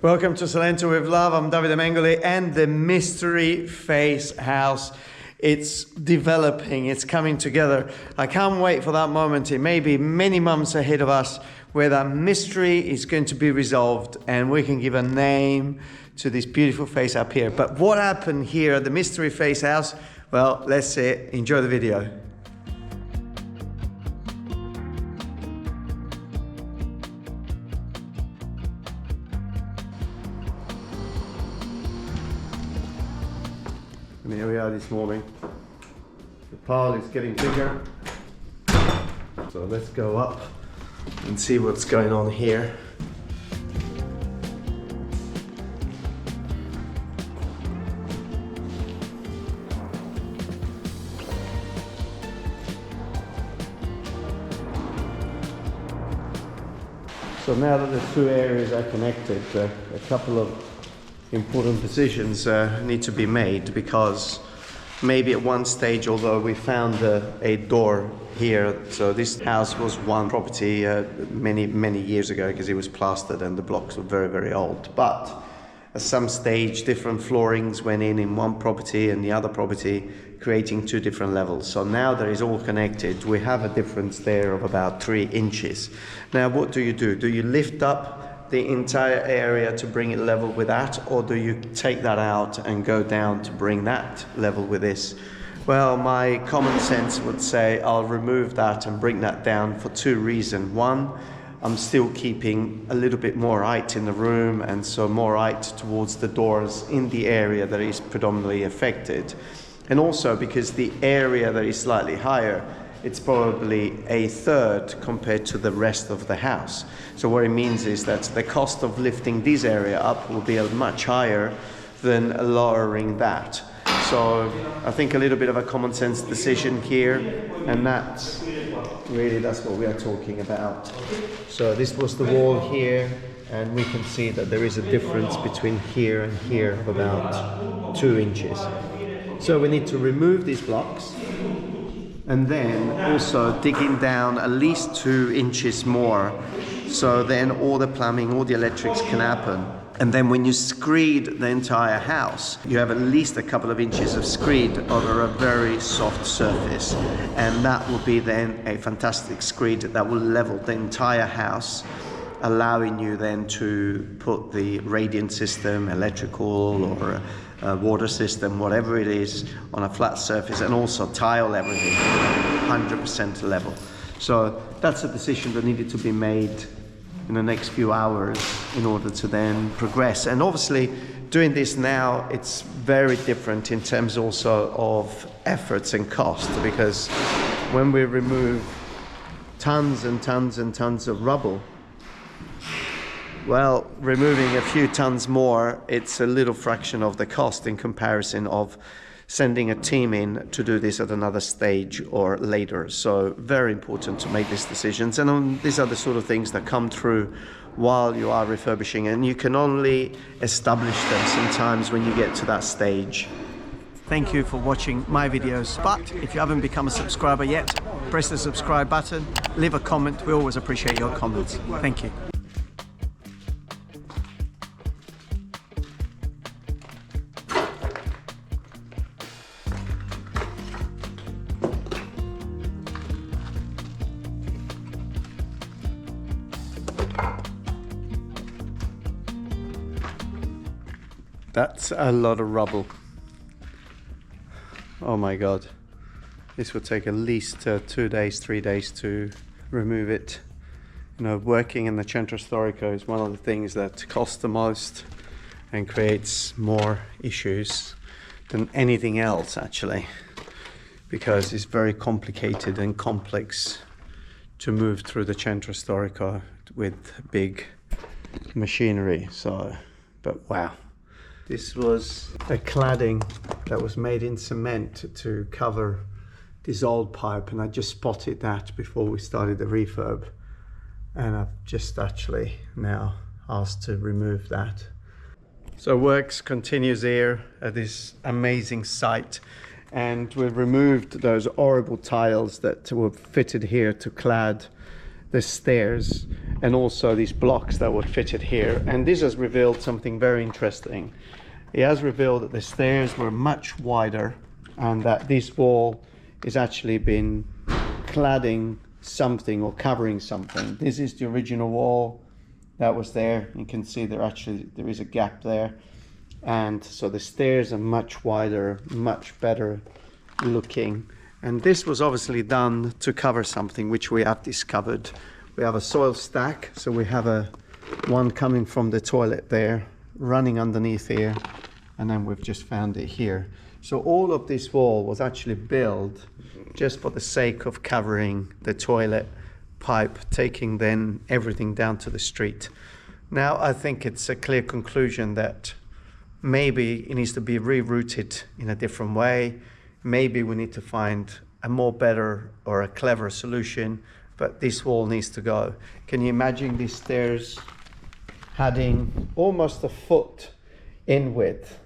Welcome to Salento with Love. I'm Davide Mengoli and the Mystery Face House. It's developing, it's coming together. I can't wait for that moment. It may be many months ahead of us where that mystery is going to be resolved and we can give a name to this beautiful face up here. But what happened here at the Mystery Face House? Well, let's see it. Enjoy the video. And here we are this morning. The pile is getting bigger. So let's go up and see what's going on here. So now that the two areas are connected, a couple of important decisions need to be made, because maybe at one stage, although we found a door here, so this house was one property many years ago because it was plastered and the blocks were very old, but at some stage different floorings went in one property and the other property, creating two different levels. So now that it's all connected, we have a difference there of about 3 inches. Now what do? Do you lift up the entire area to bring it level with that, or do you take that out and go down to bring that level with this? Well, my common sense would say I'll remove that and bring that down for 2 reasons. One, I'm still keeping a little bit more height in the room, and so more height towards the doors in the area that is predominantly affected. And also because the area that is slightly higher, it's probably 1/3 compared to the rest of the house. So what it means is that the cost of lifting this area up will be much higher than lowering that. So I think a little bit of a common sense decision here, and that's what we are talking about. So this was the wall here, and we can see that there is a difference between here and here of about 2 inches. So we need to remove these blocks, and then also digging down at least 2 inches more, so then all the plumbing, all the electrics can happen. And then when you screed the entire house, you have at least a couple of inches of screed over a very soft surface, and that will be then a fantastic screed that will level the entire house, allowing you then to put the radiant system, electrical or water system, whatever it is, on a flat surface, and also tile everything 100% level. So that's a decision that needed to be made in the next few hours in order to then progress. And obviously doing this now, it's very different in terms also of efforts and cost, because when we remove tons and tons and tons of rubble, well, removing a few tons more, it's a little fraction of the cost in comparison of sending a team in to do this at another stage or later. So very important to make these decisions. And these are the sort of things that come through while you are refurbishing, and you can only establish them sometimes when you get to that stage. Thank you for watching my videos, but if you haven't become a subscriber yet, press the subscribe button, leave a comment. We always appreciate your comments. Thank you. That's a lot of rubble. Oh my God. This would take at least 2 days, 3 days to remove it. You know, working in the centro storico is one of the things that costs the most and creates more issues than anything else, actually, because it's very complicated and complex to move through the centro storico with big machinery. So, but wow. This was a cladding that was made in cement to cover this old pipe, and I just spotted that before we started the refurb, and I've just actually now asked to remove that. So works continues here at this amazing site, and we've removed those horrible tiles that were fitted here to clad the stairs and also these blocks that were fitted here. And this has revealed something very interesting. It has revealed that the stairs were much wider and that this wall is actually been cladding something or covering something. This is the original wall that was there. You can see there is a gap there, and so the stairs are much wider, much better looking. And this was obviously done to cover something which we have discovered. We have a soil stack, so we have one coming from the toilet there, running underneath here, and then we've just found it here. So all of this wall was actually built just for the sake of covering the toilet pipe, taking then everything down to the street. Now I think it's a clear conclusion that maybe it needs to be rerouted in a different way. Maybe we need to find a more better or a clever solution, but this wall needs to go. Can you imagine these stairs having almost a foot in width?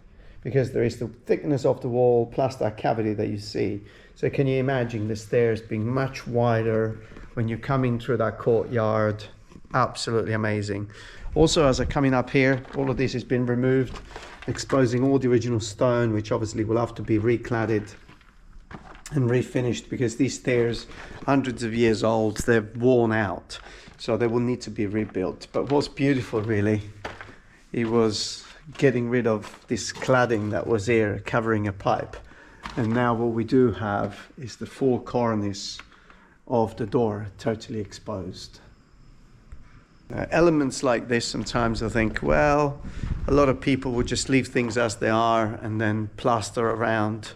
Because there is the thickness of the wall plus that cavity that you see. So can you imagine the stairs being much wider when you're coming through that courtyard? Absolutely amazing. Also, as I'm coming up here, all of this has been removed, exposing all the original stone, which obviously will have to be recladded and refinished, because these stairs, hundreds of years old, they're worn out, so they will need to be rebuilt. But what's beautiful really, it was getting rid of this cladding that was here covering a pipe, and now what we do have is the full cornice of the door totally exposed. Elements like this, sometimes I think, well, a lot of people would just leave things as they are and then plaster around.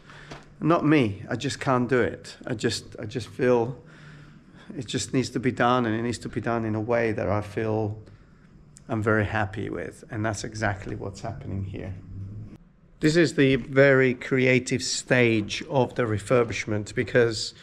Not me. I just can't do it. I just feel it just needs to be done, and it needs to be done in a way that I feel I'm very happy with, and that's exactly what's happening here. This is the very creative stage of the refurbishment, because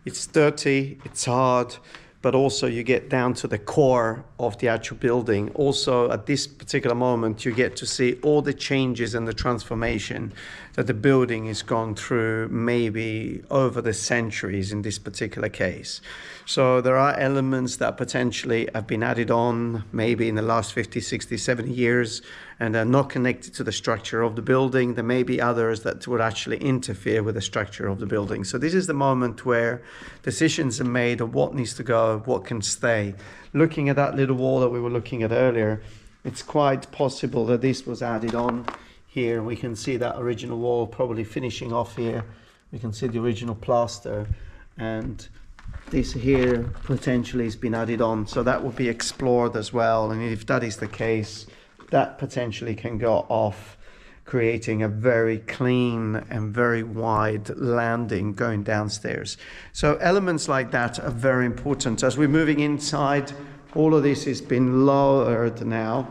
it's dirty, it's hard, but also you get down to the core of the actual building. Also, at this particular moment, you get to see all the changes and the transformation that the building has gone through, maybe over the centuries in this particular case. So there are elements that potentially have been added on maybe in the last 50, 60, 70 years, and are not connected to the structure of the building. There may be others that would actually interfere with the structure of the building. So this is the moment where decisions are made of what needs to go, what can stay. Looking at that little wall that we were looking at earlier, it's quite possible that this was added on here. We can see that original wall probably finishing off here. We can see the original plaster, and this here potentially has been added on. So that will be explored as well. And if that is the case, that potentially can go off, creating a very clean and very wide landing going downstairs. So elements like that are very important. As we're moving inside, all of this has been lowered now,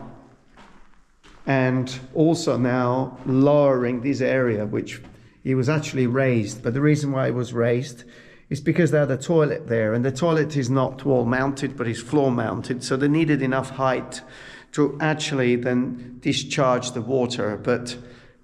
and also now lowering this area, which it was actually raised. But the reason why it was raised is because they had a toilet there, and the toilet is not wall mounted, but is floor mounted. So they needed enough height to actually then discharge the water. But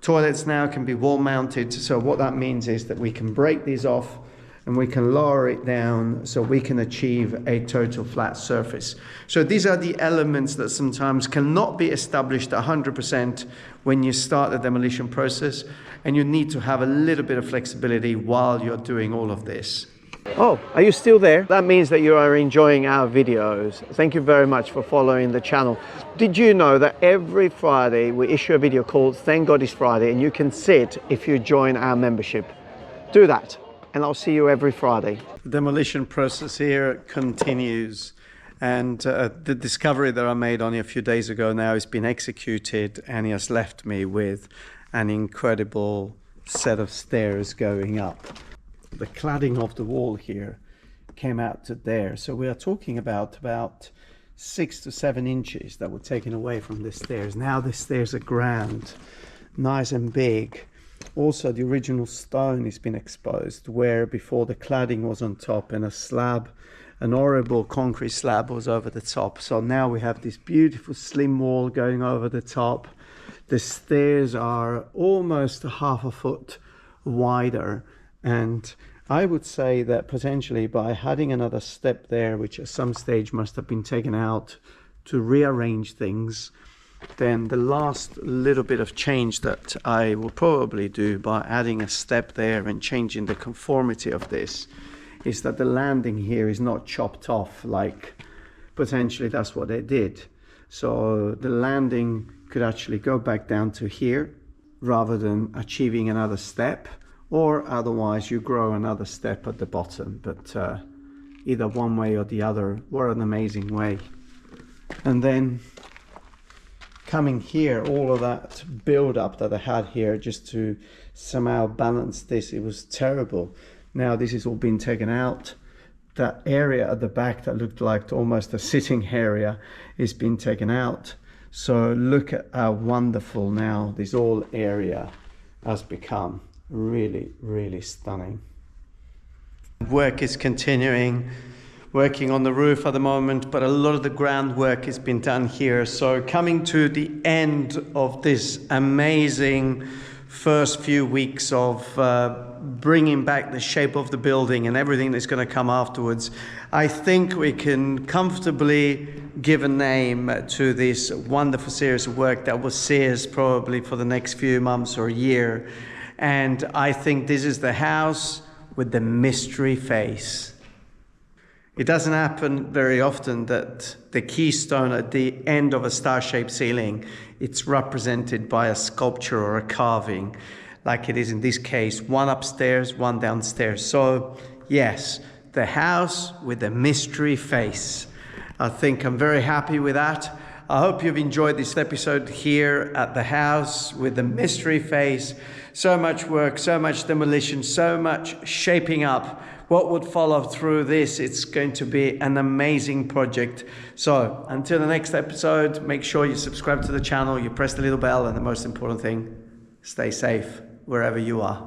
toilets now can be wall mounted. So what that means is that we can break these off and we can lower it down so we can achieve a total flat surface. So these are the elements that sometimes cannot be established 100% when you start the demolition process, and you need to have a little bit of flexibility while you're doing all of this. Oh, are you still there? That means that you are enjoying our videos. Thank you very much for following the channel. Did you know that every Friday we issue a video called Thank God It's Friday, and you can sit if you join our membership? Do that, and I'll see you every Friday. The demolition process here continues, and the discovery that I made only a few days ago now has been executed, and it has left me with an incredible set of stairs going up. The cladding of the wall here came out to there, so we are talking about 6 to 7 inches that were taken away from the stairs. Now the stairs are grand, nice and big. Also, the original stone has been exposed, where before the cladding was on top and a slab, an horrible concrete slab, was over the top. So now we have this beautiful slim wall going over the top. The stairs are almost half a foot wider, and I would say that potentially by adding another step there, which at some stage must have been taken out to rearrange things, then the last little bit of change that I will probably do by adding a step there and changing the conformity of this is that the landing here is not chopped off, like potentially that's what they did. So the landing could actually go back down to here rather than achieving another step, or otherwise you grow another step at the bottom. But either one way or the other, what an amazing way. And then coming here, all of that build up that I had here just to somehow balance this, it was terrible. Now this has all been taken out. That area at the back that looked like almost a sitting area is been taken out. So look at how wonderful now this whole area has become. Really, really stunning. Work is continuing, working on the roof at the moment, but a lot of the groundwork has been done here. So coming to the end of this amazing first few weeks of bringing back the shape of the building and everything that's going to come afterwards, I think we can comfortably give a name to this wonderful series of work that will see us probably for the next few months or a year. And I think this is the house with the mystery face. It doesn't happen very often that the keystone at the end of a star-shaped ceiling, it's represented by a sculpture or a carving, like it is in this case, one upstairs, one downstairs. So yes, the house with the mystery face. I think I'm very happy with that. I hope you've enjoyed this episode here at the house with the mystery face. So much work, so much demolition, so much shaping up. What would follow through this? It's going to be an amazing project. So until the next episode, make sure you subscribe to the channel, you press the little bell, and the most important thing, stay safe wherever you are.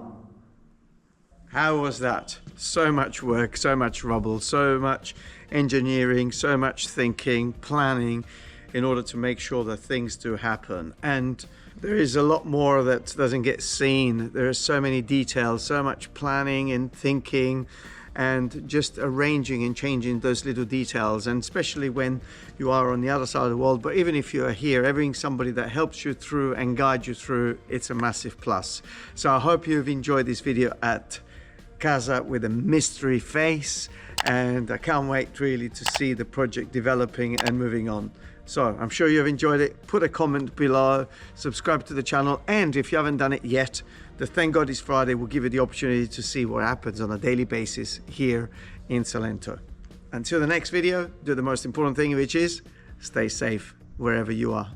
How was that? So much work, so much rubble, so much engineering, so much thinking, planning, in order to make sure that things do happen. And there is a lot more that doesn't get seen. There are so many details, so much planning and thinking and just arranging and changing those little details, and especially when you are on the other side of the world. But even if you are here, having somebody that helps you through and guides you through, it's a massive plus. So I hope you've enjoyed this video at Casa with a mystery face, and I can't wait really to see the project developing and moving on. So I'm sure you've enjoyed it. Put a comment below, subscribe to the channel, and if you haven't done it yet, the Thank God It's Friday will give you the opportunity to see what happens on a daily basis here in Salento. Until the next video, do the most important thing, which is stay safe wherever you are.